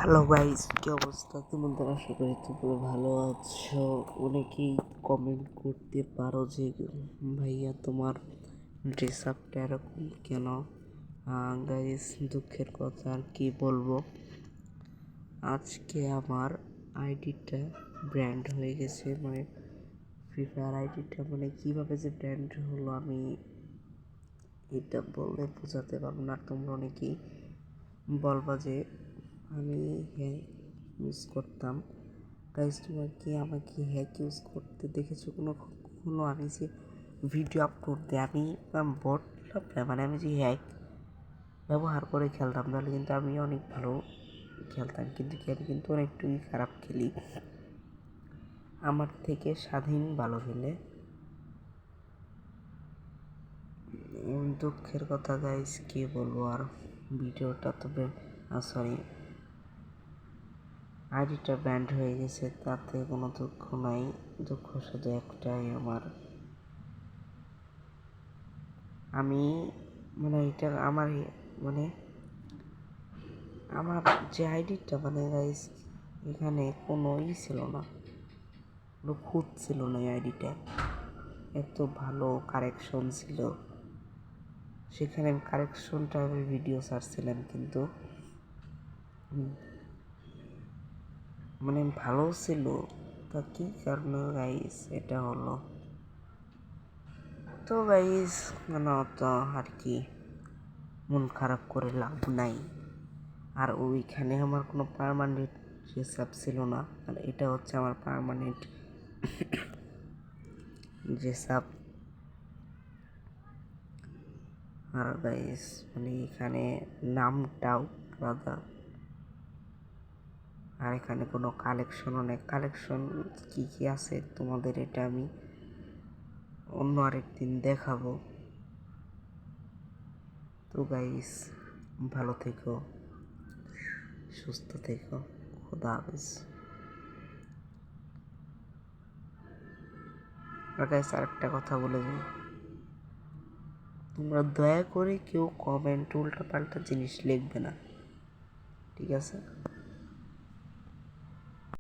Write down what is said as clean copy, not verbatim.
Hello guys, কি অবস্থা তোমাদের? আশা করি তোমরা ভালো আছো। অনেকেই কমেন্ট করতে পারো যে ভাইয়া তোমার ড্রেস আপটা এরকম কেন? গাইস, দুঃখের কথা আর কি বলবো, আজকে আমার আইডিটা ব্র্যান্ড হয়ে গেছে। মানে ফ্রি ফায়ার আইডিটা মানে কীভাবে যে ব্র্যান্ড হলো আমি এটা বললে বোঝাতে পারবো না। তোমরা অনেকেই বলবা যে আমি হ্যাক ইউজ করতাম। গাইজ, তোমরা কি আমাকে হ্যাক ইউজ করতে দেখেছো কখনো? আমি যে ভিডিও আপলোড দিই আমি বট মানে আমি যে হ্যাক ব্যবহার করে খেলতাম, তাহলে কিন্তু আমি অনেক ভালো খেলতাম, কিন্তু আমি কিন্তু অনেকটুই খারাপ খেলি। আমার থেকে স্বাধীন ভালো খেলে। দুঃখের কথা গাইজ, কি বলবো আর। ভিডিওটা তবে সরি, আইডিটা ব্যান্ড হয়ে গেছে, তাতে কোনো দুঃখ নাই। দুঃখ শুধু একটাই, আমি মানে এটা আমার মানে আমার যে আইডিটা মানে গাইস, এখানে কোনো ছিল না, কোনো খুঁত ছিল না এই আইডিটা। এত ভালো কারেকশন ছিল, সেখানে আমি কারেকশনটা আমি ভিডিও ছাড়ছিলাম, কিন্তু মানে ভালো ছিল। তা কী কারণে গাইস এটা হলো? তো গাইস মানে অত আর কি মন খারাপ করে লাভ নাই। আর ওইখানে আমার কোনো পার্মানেন্ট হিসাব ছিল না, আর এটা হচ্ছে আমার পার্মানেন্ট হিসাব। আর গাইস মানে এখানে নামটাও আলাদা, আর এখানে কোনো কালেকশনও নেই। কালেকশন কী কী আছে তোমাদের এটা আমি অন্য আরেকদিন দেখাবো। তো গাইস, ভালো থেকো, সুস্থ থেকো, খোদা হাফেজ। আর গাইস, আরেকটা কথা বলে যাই, তোমরা দয়া করে কেউ কমেন্ট উল্টো পাল্টা জিনিস লিখবে না, ঠিক আছে?